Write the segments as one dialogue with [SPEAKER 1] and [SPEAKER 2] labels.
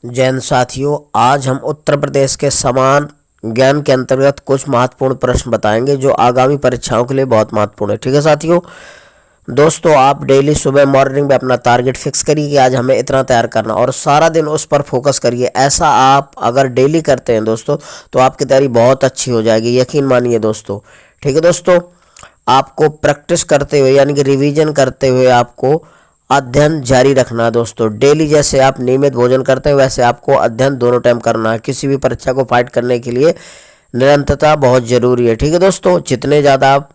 [SPEAKER 1] जैन साथियों, आज हम उत्तर प्रदेश के समान ज्ञान के अंतर्गत कुछ महत्वपूर्ण प्रश्न बताएंगे जो आगामी परीक्षाओं के लिए बहुत महत्वपूर्ण है। ठीक है साथियों। दोस्तों, आप डेली सुबह मॉर्निंग में अपना टारगेट फिक्स करिए कि आज हमें इतना तैयार करना और सारा दिन उस पर फोकस करिए। ऐसा आप अगर डेली करते हैं दोस्तों तो आपकी तैयारी बहुत अच्छी हो जाएगी, यकीन मानिए दोस्तों। ठीक है दोस्तों, आपको प्रैक्टिस करते हुए यानी कि रिवीजन करते हुए आपको अध्ययन जारी रखना है दोस्तों। डेली जैसे आप नियमित भोजन करते हैं वैसे आपको अध्ययन दोनों टाइम करना है। किसी भी परीक्षा को फाइट करने के लिए निरंतरता बहुत जरूरी है। ठीक है दोस्तों, जितने ज़्यादा आप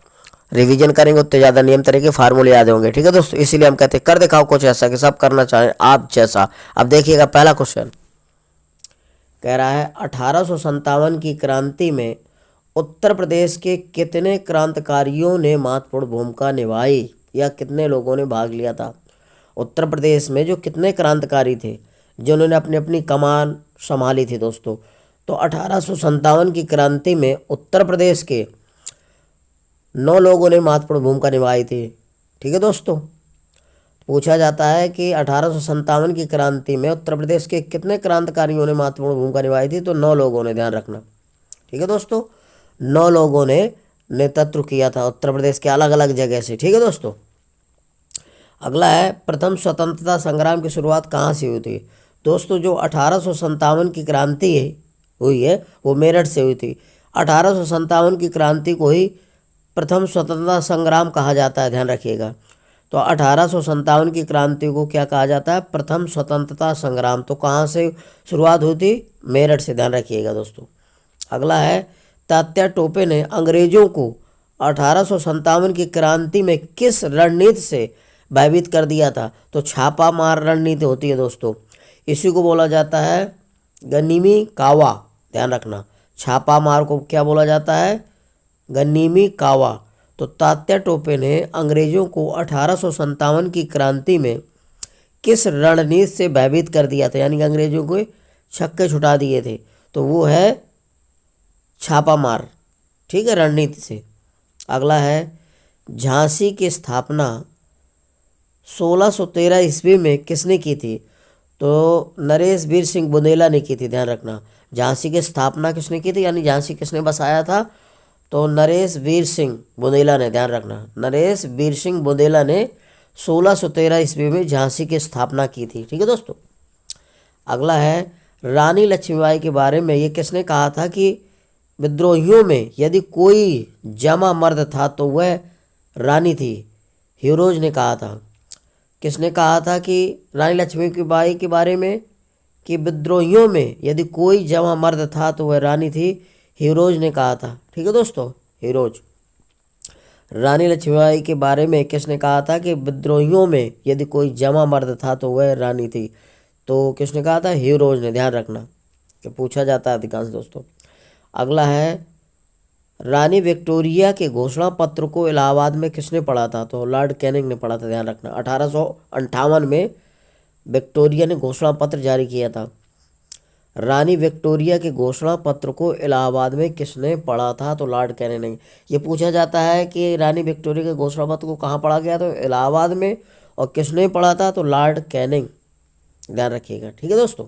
[SPEAKER 1] रिवीजन करेंगे उतने ज़्यादा नियम तरीके फार्मूले याद होंगे। ठीक है दोस्तों, इसीलिए हम कहते हैं कर दिखाओ कुछ ऐसा कि सब करना चाहें आप जैसा। अब देखिएगा पहला क्वेश्चन कह रहा है 1857 की क्रांति में उत्तर प्रदेश के कितने क्रांतिकारियों ने महत्वपूर्ण भूमिका निभाई या कितने लोगों ने भाग लिया था। उत्तर प्रदेश में जो कितने क्रांतिकारी थे जिन्होंने अपनी अपनी कमान संभाली थी दोस्तों, तो 1857 की क्रांति में उत्तर प्रदेश के 9 लोगों ने महत्वपूर्ण भूमिका निभाई थी। ठीक है दोस्तों, पूछा जाता है कि 1857 की क्रांति में उत्तर प्रदेश के कितने क्रांतिकारियों ने महत्वपूर्ण भूमिका निभाई थी, तो 9 लोगों ने, ध्यान रखना। ठीक है दोस्तों, 9 लोगों ने नेतृत्व किया था उत्तर प्रदेश के अलग अलग जगह से। ठीक है दोस्तों, अगला है प्रथम स्वतंत्रता संग्राम की शुरुआत कहाँ से हुई थी। दोस्तों, जो 1857 की क्रांति हुई है वो मेरठ से हुई थी। 1857 की क्रांति को ही प्रथम स्वतंत्रता संग्राम कहा जाता है, ध्यान रखिएगा। तो 1857 की क्रांति को क्या कहा जाता है, प्रथम स्वतंत्रता संग्राम। तो कहाँ से शुरुआत हुई थी, मेरठ से, ध्यान रखिएगा दोस्तों। अगला है तात्या टोपे ने अंग्रेजों को 1857 की क्रांति में किस रणनीति से भयभीत कर दिया था। तो छापा मार रणनीति होती है दोस्तों, इसी को बोला जाता है गनीमी कावा, ध्यान रखना। छापा मार को क्या बोला जाता है, गनीमी कावा। तो तात्या टोपे ने अंग्रेजों को 1857 की क्रांति में किस रणनीति से भयभीत कर दिया था, यानी कि अंग्रेजों को छक्के छुटा दिए थे, तो वो है छापा मार। ठीक है, रणनीति से। अगला है झांसी की स्थापना 1613 ईस्वी में किसने की थी। तो नरेश वीर सिंह बुंदेला ने की थी, ध्यान रखना। झांसी की स्थापना किसने की थी, यानी झांसी किसने बसाया था, तो नरेश वीर सिंह बुंदेला ने, ध्यान रखना। नरेश वीर सिंह बुंदेला ने 1613 ईस्वी में झांसी की स्थापना की थी। ठीक है दोस्तों। अगला है रानी लक्ष्मीबाई के बारे में ये किसने कहा था कि विद्रोहियों में यदि कोई जमा मर्द था तो वह रानी थी। हीरोज ने कहा था। किसने कहा था कि रानी लक्ष्मीबाई के बारे में कि विद्रोहियों में यदि कोई जमा मर्द था तो वह रानी थी। हीरोज ने कहा था। ठीक है दोस्तों, हीरोज। रानी लक्ष्मीबाई के बारे में किसने कहा था कि विद्रोहियों में यदि कोई जमा मर्द था तो वह रानी थी, तो किसने कहा था, हीरोज ने, ध्यान रखना कि पूछा जाता है अधिकांश दोस्तों। अगला है रानी विक्टोरिया के घोषणा पत्र को इलाहाबाद में किसने पढ़ा था, तो लॉर्ड कैनिंग ने पढ़ा था, ध्यान रखना। 1858 में विक्टोरिया ने घोषणा पत्र जारी किया था। रानी विक्टोरिया के घोषणा पत्र को इलाहाबाद में किसने पढ़ा था, तो लॉर्ड कैनिंग ने। ये पूछा जाता है कि रानी विक्टोरिया के घोषणा पत्र को कहाँ पढ़ा गया, तो इलाहाबाद में, और किसने पढ़ा था, तो लॉर्ड कैनिंग, ध्यान रखिएगा। ठीक है दोस्तों।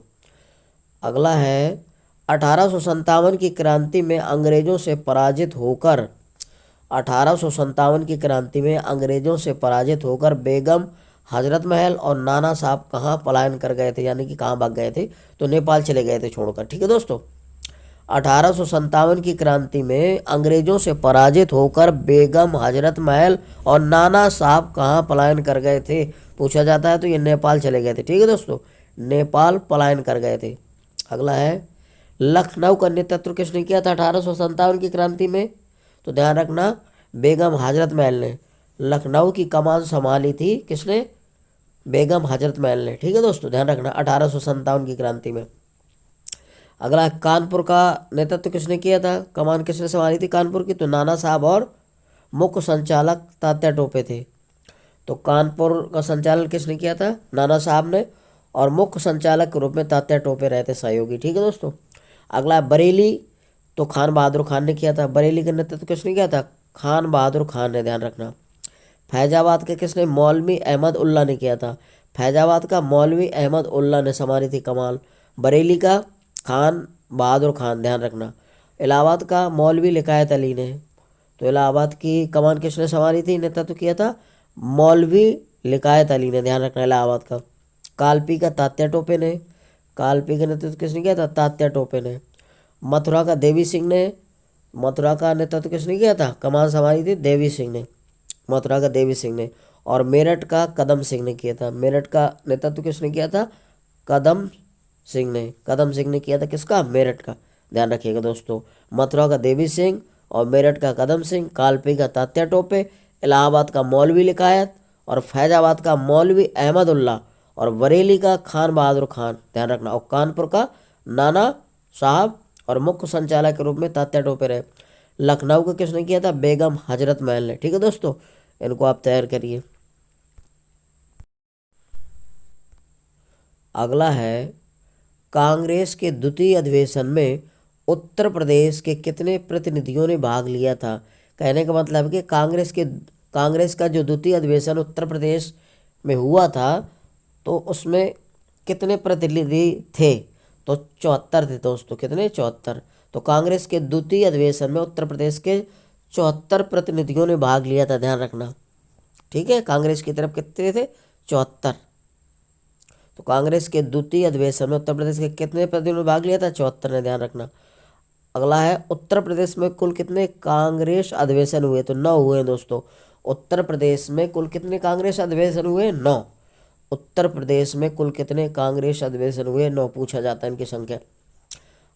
[SPEAKER 1] अगला है 1857 की क्रांति में अंग्रेजों से पराजित होकर 1857 की क्रांति में अंग्रेजों से पराजित होकर बेगम हजरत महल और नाना साहब कहाँ पलायन कर गए थे, यानी कि कहाँ भाग गए थे, तो नेपाल चले गए थे छोड़कर। ठीक है दोस्तों। 1857 की क्रांति में अंग्रेजों से पराजित होकर बेगम हजरत महल और नाना साहब कहाँ पलायन कर गए थे, पूछा जाता है, तो ये नेपाल चले गए थे। ठीक है दोस्तों, नेपाल पलायन कर गए थे। अगला है लखनऊ का नेतृत्व किसने किया था 1857 की क्रांति में, तो ध्यान रखना बेगम हजरत महल ने। लखनऊ की कमान संभाली थी किसने, बेगम हजरत महल ने। ठीक है दोस्तों, ध्यान रखना 1857 की क्रांति में। अगला कानपुर का नेतृत्व किसने किया था, कमान किसने संभाली थी कानपुर की, तो नाना साहब और मुख्य संचालक तात्या टोपे थे। तो कानपुर का संचालन किसने किया था, नाना साहब ने, और मुख्य संचालक के रूप में तात्या टोपे रहते सहयोगी। ठीक है दोस्तों। अगला बरेली, तो खान बहादुर खान ने किया था। बरेली का नेतृत्व किसने किया था, खान बहादुर खान ने, ध्यान रखना। फैजाबाद के किसने, मौलवी अहमद उल्ला ने किया था। फैजाबाद का मौलवी अहमद उल्ला ने संभाली थी कमान। बरेली का खान बहादुर खान, ध्यान रखना। इलाहाबाद का मौलवी लिकायत अली ने, तो इलाहाबाद की कमान किसने संभाली थी, नेतृत्व किया था मौलवी लिकायत अली ने, ध्यान रखना इलाहाबाद का। कालपी का तात्या टोपे ने, कालपी का नेतृत्व किसने किया था, तात्या टोपे ने। मथुरा का देवी सिंह ने, मथुरा का नेतृत्व किसने किया था, कमान संभाली थी देवी सिंह ने, मथुरा का देवी सिंह ने। और मेरठ का कदम सिंह ने किया था, मेरठ का नेतृत्व किसने किया था, कदम सिंह ने, कदम सिंह ने किया था किसका, मेरठ का, ध्यान रखिएगा दोस्तों। मथुरा का देवी सिंह और मेरठ का कदम सिंह, कालपी का तात्या टोपे, इलाहाबाद का मौलवी लिकायत और फैजाबाद का मौलवी अहमदुल्ला और बरेली का खान बहादुर खान, ध्यान रखना। और कानपुर का नाना साहब और मुख्य संचालक के रूप में तात्या टोपे रहे। लखनऊ का किसने किया था, बेगम हजरत महल ने। ठीक है दोस्तों, इनको आप तैयार करिए। अगला है, कांग्रेस के द्वितीय अधिवेशन में उत्तर प्रदेश के कितने प्रतिनिधियों ने भाग लिया था। कहने का मतलब है कि कांग्रेस का जो द्वितीय अधिवेशन उत्तर प्रदेश में हुआ था, तो उसमें कितने प्रतिनिधि थे, तो 74 थे दोस्तों। कितने, 74। तो कांग्रेस के द्वितीय अधिवेशन में उत्तर प्रदेश के 74 प्रतिनिधियों ने भाग लिया था, ध्यान रखना। ठीक है, कांग्रेस की तरफ कितने थे, 74। तो कांग्रेस के द्वितीय अधिवेशन में उत्तर प्रदेश के कितने प्रतिनिधियों ने भाग लिया था, 74 ने, ध्यान रखना। अगला है, उत्तर प्रदेश में कुल कितने कांग्रेस अधिवेशन हुए, तो 9 हुए हैं दोस्तों। उत्तर प्रदेश में कुल कितने कांग्रेस अधिवेशन हुए, 9। उत्तर प्रदेश में कुल कितने कांग्रेस अधिवेशन हुए, 9 पूछा जाता है इनकी संख्या।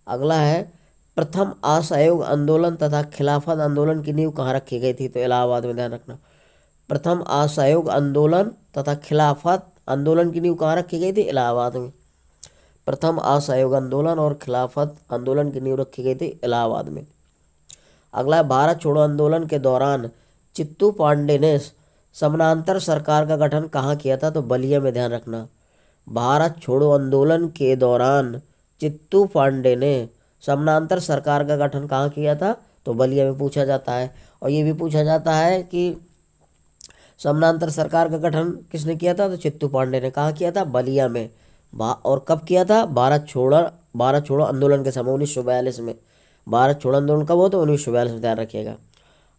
[SPEAKER 1] अगला है, प्रथम असहयोग आंदोलन तथा खिलाफत आंदोलन की नींव कहाँ रखी गई थी, तो इलाहाबाद में, ध्यान रखना। प्रथम असहयोग आंदोलन तथा खिलाफत आंदोलन की नींव कहाँ रखी गई थी, इलाहाबाद में। प्रथम असहयोग आंदोलन और खिलाफत आंदोलन की नींव रखी गई थी इलाहाबाद में। अगला है, भारत छोड़ो आंदोलन के दौरान चित्तू पांडे ने समानांतर सरकार का गठन कहाँ किया था, तो बलिया में, ध्यान रखना। भारत छोड़ो आंदोलन के दौरान चित्तू पांडे ने समानांतर सरकार का गठन कहाँ किया था, तो बलिया में पूछा जाता है। और ये भी पूछा जाता है कि समानांतर सरकार का गठन किसने किया था, तो चित्तू पांडे ने। कहाँ किया था, बलिया में। और कब किया था, भारत छोड़ो आंदोलन के समय, 1942 में। भारत छोड़ो आंदोलन कब हो, तो 1942 में, ध्यान रखिएगा।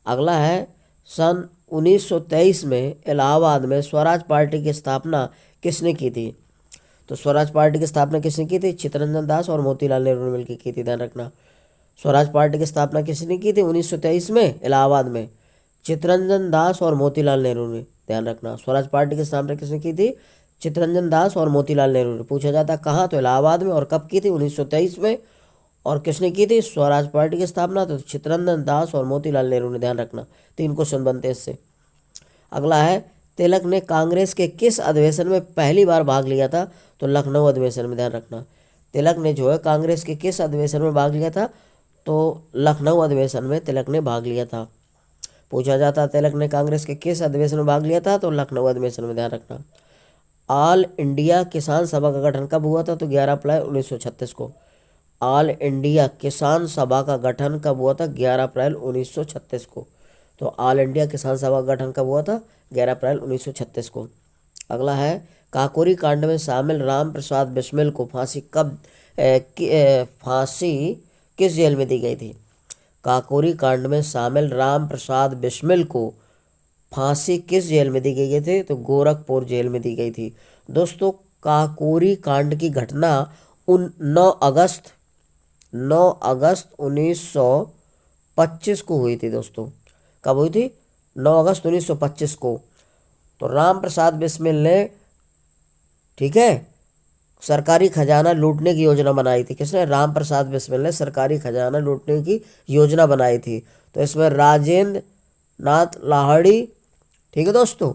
[SPEAKER 1] अगला है, सन 1923 में इलाहाबाद में स्वराज पार्टी की स्थापना किसने की थी, तो स्वराज पार्टी की स्थापना किसने की थी, चित्तरंजन दास और मोतीलाल नेहरू ने मिलकर की थी, ध्यान रखना। स्वराज पार्टी की स्थापना किसने की थी 1923 में इलाहाबाद में, चित्तरंजन दास और मोतीलाल नेहरू ने, ध्यान रखना। स्वराज पार्टी की स्थापना किसने की थी, चित्तरंजन दास और मोतीलाल नेहरू ने। पूछा जाता है कहाँ, तो इलाहाबाद में। और कब की थी, 1923 में। और किसने की थी स्वराज पार्टी की स्थापना, तो चित्तरंजन दास और मोतीलाल नेहरू ने, ध्यान रखना। 3 क्वेश्चन बनते हैं इससे। अगला है, तिलक ने कांग्रेस के किस अधिवेशन में पहली बार भाग लिया था, तो लखनऊ अधिवेशन में, ध्यान रखना। तिलक ने जो है कांग्रेस के किस अधिवेशन में भाग लिया था, तो लखनऊ अधिवेशन में तिलक ने भाग लिया था। पूछा जाता तिलक ने कांग्रेस के किस अधिवेशन में भाग लिया था, तो लखनऊ अधिवेशन में, ध्यान रखना। ऑल इंडिया किसान सभा का गठन कब हुआ था, तो 11 अप्रैल 1936 को। ऑल इंडिया किसान सभा का गठन कब हुआ था, 11 अप्रैल 1936 को। तो ऑल इंडिया किसान सभा का गठन कब हुआ था, 11 अप्रैल 1936 को। अगला है, काकोरी कांड में शामिल राम प्रसाद बिस्मिल को फांसी किस जेल में दी गई थी। काकोरी कांड में शामिल राम प्रसाद बिस्मिल को फांसी किस जेल में दी गई थी, तो गोरखपुर जेल में दी गई थी। दोस्तों, काकोरी कांड की घटना 9 अगस्त 1925 को हुई थी दोस्तों। कब हुई थी, 9 अगस्त 1925 को। तो राम प्रसाद बिस्मिल ने, ठीक है, सरकारी खजाना लूटने की योजना बनाई थी। किसने, राम प्रसाद बिस्मिल ने सरकारी खजाना लूटने की योजना बनाई थी। तो इसमें राजेंद्र नाथ लाहिड़ी, ठीक है दोस्तों,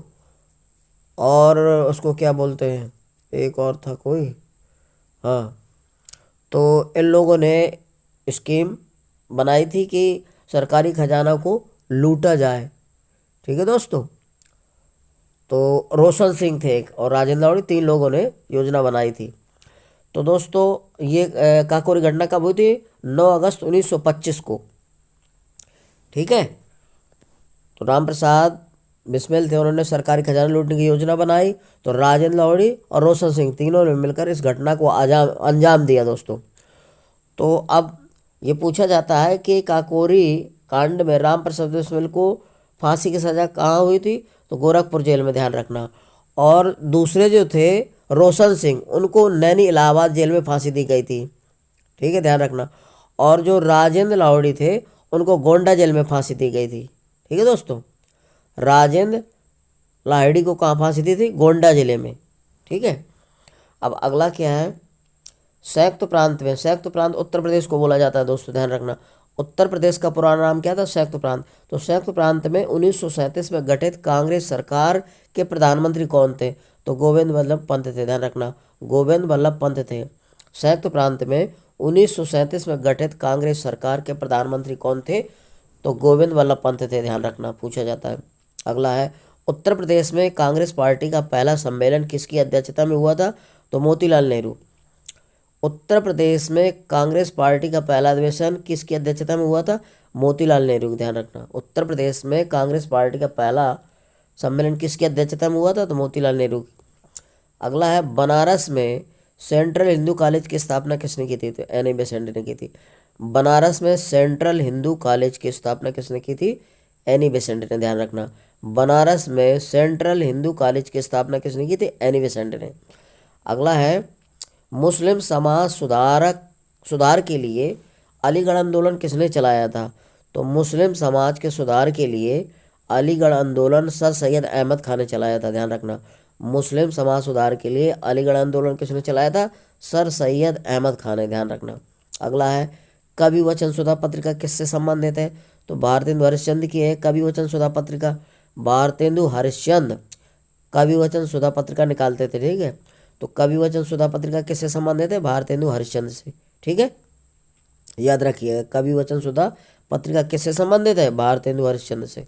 [SPEAKER 1] और उसको क्या बोलते हैं, एक और था कोई, हाँ, तो इन लोगों ने स्कीम बनाई थी कि सरकारी खजाना को लूटा जाए। ठीक है दोस्तों, तो रोशन सिंह थे एक और राजेंद्र लाहिड़ी, 3 लोगों ने योजना बनाई थी। तो दोस्तों, ये काकोरी घटना कब हुई थी, 9 अगस्त 1925 को। ठीक है, तो राम प्रसाद बिस्मिल थे, उन्होंने सरकारी खजाना लूटने की योजना बनाई। तो राजेंद्र लाहौरी और रोशन सिंह तीनों ने मिलकर इस घटना को अंजाम दिया दोस्तों। तो अब ये पूछा जाता है कि काकोरी कांड में राम प्रसाद बिस्मिल को फांसी की सज़ा कहाँ हुई थी? तो गोरखपुर जेल में, ध्यान रखना। और दूसरे जो थे रोशन सिंह, उनको नैनी इलाहाबाद जेल में फांसी दी गई थी, ठीक है, ध्यान रखना। और जो राजेंद्र लाहौरी थे उनको गोंडा जेल में फांसी दी गई थी, ठीक है दोस्तों। राजेंद्र लाहिड़ी को कहाँ फांसी दी थी? गोंडा जिले में, ठीक है। अब अगला क्या है? संयुक्त प्रांत में, संयुक्त प्रांत उत्तर प्रदेश को बोला जाता है दोस्तों, ध्यान रखना। उत्तर प्रदेश का पुराना नाम क्या था? संयुक्त प्रांत। तो संयुक्त प्रांत में 1937 में गठित कांग्रेस सरकार के प्रधानमंत्री कौन थे? तो गोविंद वल्लभ पंत थे, ध्यान रखना, गोविंद वल्लभ पंत थे। संयुक्त प्रांत में 1937 में गठित कांग्रेस सरकार के प्रधानमंत्री कौन थे? तो गोविंद वल्लभ पंत थे, ध्यान रखना, पूछा जाता है। अगला है, उत्तर प्रदेश में कांग्रेस पार्टी का पहला सम्मेलन किसकी अध्यक्षता में हुआ था? तो मोतीलाल नेहरू। उत्तर प्रदेश में कांग्रेस पार्टी का पहला अधिवेशन किसकी अध्यक्षता में हुआ था? मोतीलाल नेहरू, ध्यान रखना। उत्तर प्रदेश में कांग्रेस पार्टी का पहला सम्मेलन किसकी अध्यक्षता में हुआ था? तो मोतीलाल नेहरू। अगला है, बनारस में सेंट्रल हिंदू कॉलेज की स्थापना किसने की थी? तो एन बेसेंट ने की थी। बनारस में सेंट्रल हिंदू कॉलेज की स्थापना किसने की थी? एनी बेसेंट ने, ध्यान रखना। बनारस में सेंट्रल हिंदू कॉलेज की स्थापना किसने की थी? एनी बेसेंट ने। अगला है, मुस्लिम समाज सुधार के लिए अलीगढ़ आंदोलन किसने चलाया था? तो मुस्लिम समाज के सुधार के लिए अलीगढ़ आंदोलन सर सैयद अहमद खान ने चलाया था, ध्यान रखना। मुस्लिम समाज सुधार के लिए अलीगढ़ आंदोलन किसने चलाया था? सर सैयद अहमद खान ने, ध्यान रखना। अगला है, कवि वचन सुधा पत्रिका किससे संबंधित है? तो भारतेंदु हरिश्चंद्र की है कवि वचन सुधा पत्रिका। भारतेंदु हरिश्चंद्र कवि वचन सुधा पत्रिका निकालते थे, ठीक है। तो कवि वचन सुधा पत्रिका किससे संबंधित है? भारतेंदु हरिश्चंद्र से, ठीक है, याद रखिए। कवि वचन सुधा पत्रिका किससे संबंधित है? भारतेंदु हरिश्चंद्र से।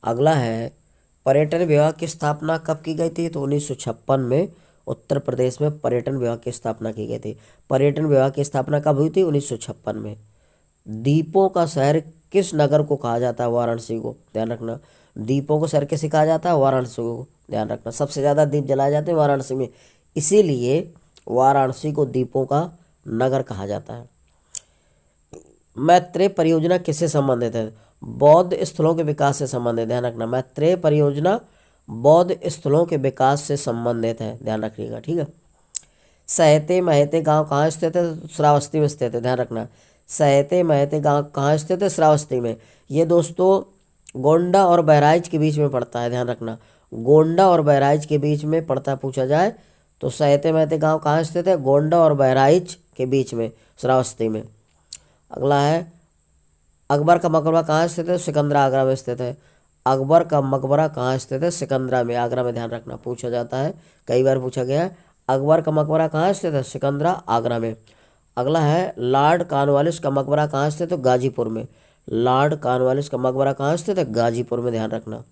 [SPEAKER 1] अगला है, पर्यटन विभाग की स्थापना कब की गई थी? तो 1956 में उत्तर प्रदेश में पर्यटन विभाग की स्थापना की गई थी। पर्यटन विभाग की स्थापना कब हुई थी? 1956 में। दीपों का शहर किस नगर को कहा जाता है? वाराणसी को, ध्यान रखना। दीपों को शहर किसे कहा जाता है? वाराणसी को, ध्यान रखना। सबसे ज़्यादा दीप जलाए जाते हैं वाराणसी में, इसीलिए वाराणसी को दीपों का नगर कहा जाता है। मैत्रेय परियोजना किससे संबंधित है? बौद्ध स्थलों के विकास से संबंधित, ध्यान रखना। मैत्रेय परियोजना बौद्ध स्थलों के विकास से संबंधित है, ध्यान रखिएगा, ठीक है। सहते महते गांव कहाँ स्थित है? श्रावस्ती में स्थित है, ध्यान रखना। सहते महते गांव कहाँ स्थित है? श्रावस्ती में। ये दोस्तों गोंडा और बहराइच के बीच में पड़ता है, ध्यान रखना। गोंडा और बहराइच के बीच में पड़ता, पूछा जाए तो सहते महते गांव कहाँ स्थित है? गोंडा और बहराइच के बीच में, श्रावस्ती में। अगला है, अकबर का मकबरा कहाँ स्थित है? सिकंदरा, आगरा में स्थित है। अकबर का मकबरा कहाँ स्थित है? सिकंदरा में, आगरा में, ध्यान रखना, पूछा जाता है, कई बार पूछा गया है। अकबर का मकबरा कहाँ स्थित है? सिकंदरा, आगरा में। अगला है, लॉर्ड कॉर्नवालिस का मकबरा कहाँ स्थित है? गाजीपुर में। लॉर्ड कॉर्नवालिस का मकबरा कहाँ स्थित है? गाजीपुर में, ध्यान रखना,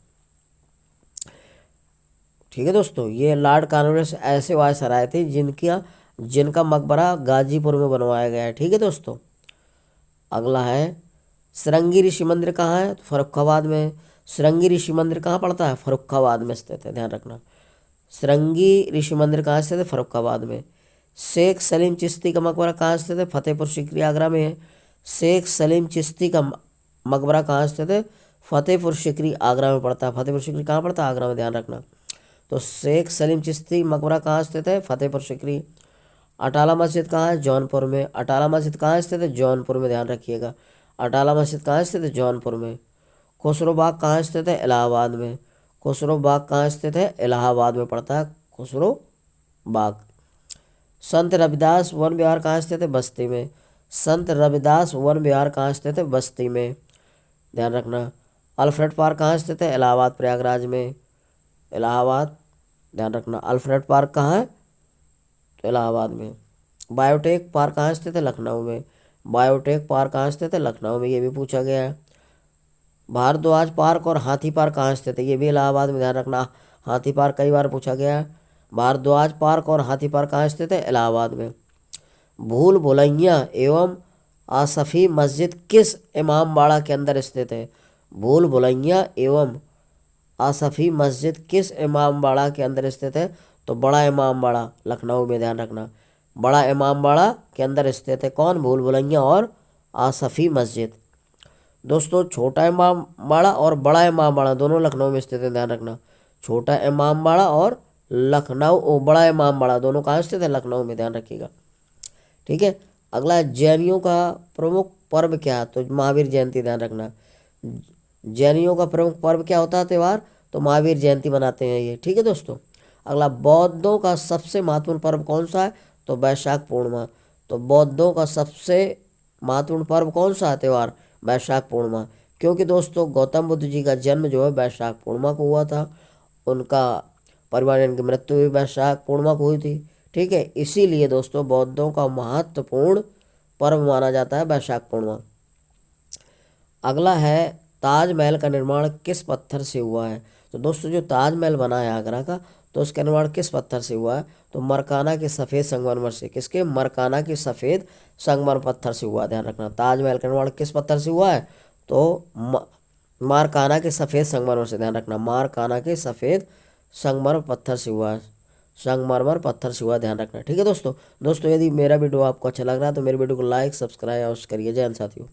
[SPEAKER 1] ठीक है दोस्तों। ये लॉर्ड कॉर्नवालिस ऐसे वायसराय थे जिनका मकबरा गाजीपुर में बनवाया गया है, ठीक है दोस्तों। अगला है, श्रृंगी ऋषि मंदिर कहाँ है? तो फर्रुखाबाद में। श्रृंगी ऋषि मंदिर कहाँ पड़ता है? फर्रुखाबाद में स्थित है, ध्यान रखना। श्रृंगी ऋषि मंदिर कहाँ स्थित है? फर्रुखाबाद में। शेख सलीम चिश्ती का मकबरा कहाँ स्थित है? फतेहपुर सीकरी, आगरा में है। शेख सलीम चिश्ती का मकबरा कहाँ स्थित है? फतेहपुर सीकरी, आगरा में पड़ता है। फतेहपुर सीकरी कहाँ पड़ता है? आगरा में, ध्यान रखना। तो शेख सलीम चिश्ती मकबरा कहाँ स्थित है? फतेहपुर सीकरी। अटाला मस्जिद कहाँ है? जौनपुर में। अटाला मस्जिद कहाँ स्थित है? जौनपुर में, ध्यान रखिएगा। अटाला मस्जिद कहाँ स्थित है? जौनपुर में। खुसरो बाग कहाँ स्थित है? इलाहाबाद में। खुसरो बाग कहाँ स्थित है? इलाहाबाद में पड़ता है खुसरो बाग। संत रविदास वन विहार कहाँ स्थित है? बस्ती में। संत रविदास वन विहार कहाँ स्थित है? बस्ती में, ध्यान रखना। अल्फ्रेड पार्क कहाँ स्थित है? इलाहाबाद, प्रयागराज में। इलाहाबाद, ध्यान रखना। अल्फ्रेड पार्क कहाँ है? तो इलाहाबाद में। बायोटेक पार्क कहाँ स्थित है? लखनऊ में। बायोटेक पार्क कहाँ स्थित है? लखनऊ में, ये भी पूछा गया है। भारद्वाज पार्क और हाथी पार्क कहाँ स्थित है? ये भी इलाहाबाद में, ध्यान रखना। हाथी पार्क कई बार पूछा गया है। भारद्वाज पार्क और हाथी पार्क कहाँ स्थित है? इलाहाबाद में। भूल भुलैया एवं आसफी मस्जिद किस इमामबाड़ा के अंदर स्थित है? भूल भुलैया एवं आसफी मस्जिद किस इमामबाड़ा के अंदर स्थित है? तो बड़ा इमामबाड़ा लखनऊ में, ध्यान रखना। बड़ा इमामबाड़ा के अंदर स्थित है कौन? भूल भुलैया और आसफी मस्जिद। दोस्तों छोटा इमामबाड़ा और बड़ा इमामबाड़ा दोनों लखनऊ में स्थित है, ध्यान रखना। छोटा इमामबाड़ा और लखनऊ बड़ा इमामबाड़ा दोनों कहाँ स्थित है? लखनऊ में, ध्यान रखिएगा। ठीक है। अगला, जैनियों का प्रमुख पर्व क्या है? तो महावीर जयंती, ध्यान रखना। जैनियों का प्रमुख पर्व क्या होता है, त्यौहार? तो महावीर जयंती मनाते हैं ये। ठीक है दोस्तों। अगला, बौद्धों का सबसे महत्वपूर्ण पर्व कौन सा है? तो वैशाख पूर्णिमा। तो बौद्धों का सबसे महत्वपूर्ण पर्व कौन सा है, त्यौहार? वैशाख पूर्णिमा। क्योंकि दोस्तों गौतम बुद्ध जी का जन्म जो है वैशाख पूर्णिमा को हुआ था, उनका परिवार की मृत्यु भी वैशाख पूर्णिमा को हुई थी। ठीक है, इसीलिए दोस्तों बौद्धों का महत्वपूर्ण पर्व माना जाता है वैशाख पूर्णिमा। अगला है, ताजमहल का निर्माण किस पत्थर से हुआ है? तो दोस्तों जो ताजमहल बना है आगरा का, तो उसका निर्माण किस पत्थर से हुआ है? तो मरकाना के सफ़ेद संगमरमर से। किसके? मरकाना के सफ़ेद संगमरमर पत्थर से हुआ, ध्यान रखना। ताजमहल का निर्माण किस पत्थर से हुआ है? तो मारकाना के सफ़ेद संगमरमर से, ध्यान रखना। मारकाना के सफ़ेद संगमरमर पत्थर से हुआ है, संगमरमर पत्थर से हुआ, ध्यान रखना। ठीक है दोस्तों। यदि मेरा वीडियो आपको अच्छा लग रहा है तो मेरे वीडियो को लाइक, सब्सक्राइब अवश्य करिए। जय हिंद साथियों।